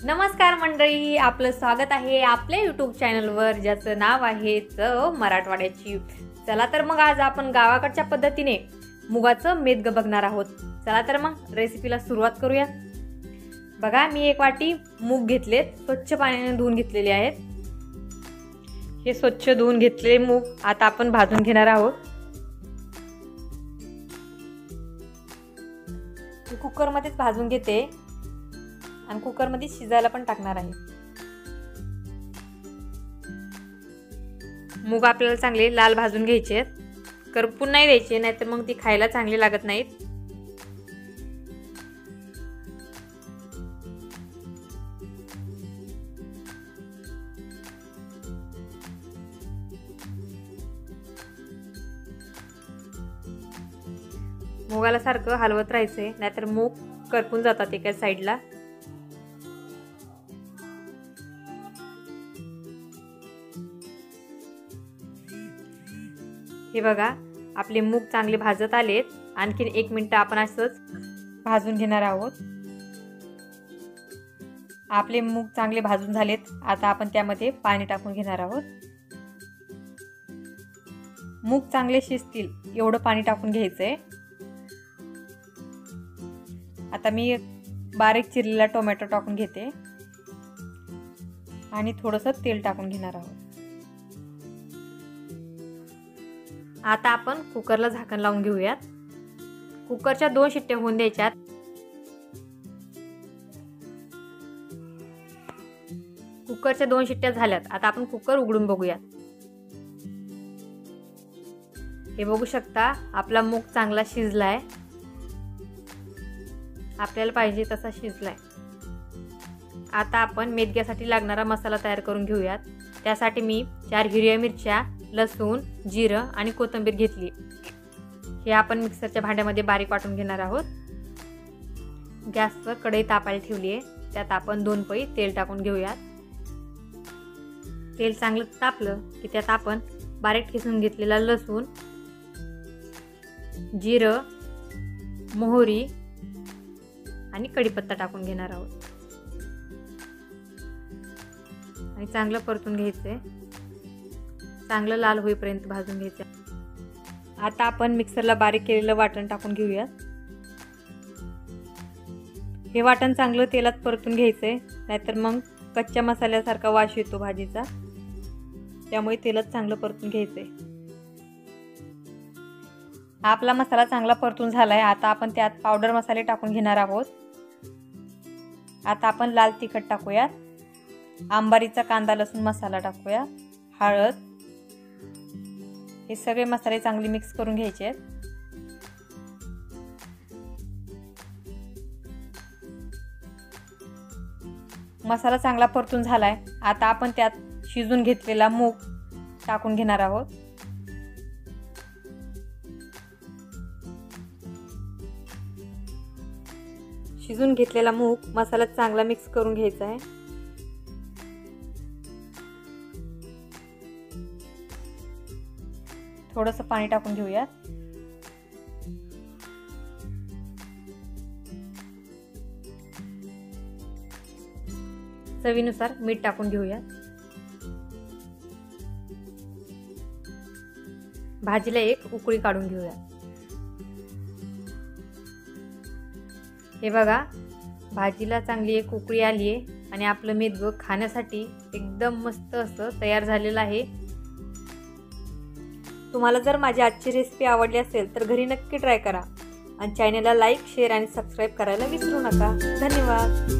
नमस्कार मंडळी, आपलं स्वागत आहे आपल्या यूट्यूब चॅनलवर ज्याचं नाव आहे चव मराठवाड्याची। चला तर मग आज आपण गावाकडच्या पद्धतीने मुगाचं मेदगं बघणार आहोत। चला तर मग रेसिपीला सुरुवात करूया। बघा, मी एक वाटी मूग घेतलेत, स्वच्छ पाण्याने धुवून घेतलेले आहेत। हे स्वच्छ धुवून घेतलेले मूग आता आपण भाजून घेणार आहोत। कुकर मध्येच भाजून घेते आणि कुकर मध्ये शिजायला पण टाकणार आहे। मूग आपल्याला चांगले लाल भाजून घ्यायचे आहेत, करपून नाही द्यायचे, नाहीतर मग ती खायला चांगली लागत नाहीत। मुगाला सारखं हलवत राहायचंय, नाहीतर मूग करपून जातात एका साईडला। हे बघा, आपले मूग चांगले भाजत आलेत। आणखीन 1 मिनिट आपण असंच भाजून घेणार आहोत। आपले मूग चांगले भाजून झालेत, आता आपण त्यामध्ये पाणी टाकून घेणार आहोत। मूग चांगले शिजतील एवढं पाणी टाकून घ्यायचंय। आता मी बारीक चिरलेला टोमॅटो टाकून घेते आणि थोडंसं तेल टाकून घेणार आहोत। आता आपण कुकरला झाकण लावून घेऊयात। कुकरच्या 2 शिट्ट्या होऊन द्यायच्यात। कुकरच्या 2 शिट्ट्या झाल्यात, आता आपण कुकर उघडून बघूयात। हे बघू शकता, आपला मूग चांगला शिजलाय, आपल्याला पाहिजे तसा शिजलाय। आता आपण मेदग्यासाठी लागणारा मसाला तयार करून घेऊयात। त्यासाठी मी 4 हिरव्या मिरच्या, लसूण, जिरं आणि कोथिंबीर घेतली। हे आपण मिक्सरच्या भांड्यामध्ये बारीक वाटून घेणार आहोत। गॅसवर कढई तापायला ठेवली आहे, त्यात आपण 2 पळी तेल टाकून घेऊयात। तेल चांगलं तापलं की त्यात आपण बारीक ठेचून घेतलेला लसूण, जिरं, मोहरी आणि कढीपत्ता टाकून घेणार आहोत आणि चांगलं परतून घ्यायचंय। चांगलं लाल होईपर्यंत भाजून घ्यायचं। आता आपण मिक्सरला बारीक केलेलं वाटण टाकून घेऊया। हे वाटण चांगलं तेलात परतून घ्यायचंय, नाहीतर मग कच्च्या मसाल्यासारखा वास येतो भाजीचा, त्यामुळे तेलात चांगलं परतून घ्यायचंय। आपला मसाला चांगला परतून झालाय, आता आपण त्यात पावडर मसाले टाकून घेणार आहोत। आता आपण लाल तिखट टाकूयात, आंबारीचा कांदा लसूण मसाला टाकूया, हळद। हे सगळे मसाले चांगले मिक्स करून घ्यायचे आहेत। मसाला चांगला परतून झालाय, आता आपण त्यात शिजून घेतलेला मूग टाकून घेणार आहोत। शिजून घेतलेला मूग मसाल्यात चांगला मिक्स करून घ्यायचा आहे। थोडंसं पाणी टाकून घेऊया। चवीनुसार मीठ टाकून घेऊया। भाजीला एक उकळी काढून घेऊया। हे बघा, भाजीला चांगली एक उकळी आली आहे आणि आपलं मेदगं खाण्यासाठी एकदम मस्त असं तयार झालेलं आहे। तुम्हाला जर माझी आजची रेसिपी आवडली असेल तर घरी नक्की ट्राय करा आणि चॅनलला लाईक, शेअर आणि सबस्क्राईब करायला विसरू नका। धन्यवाद।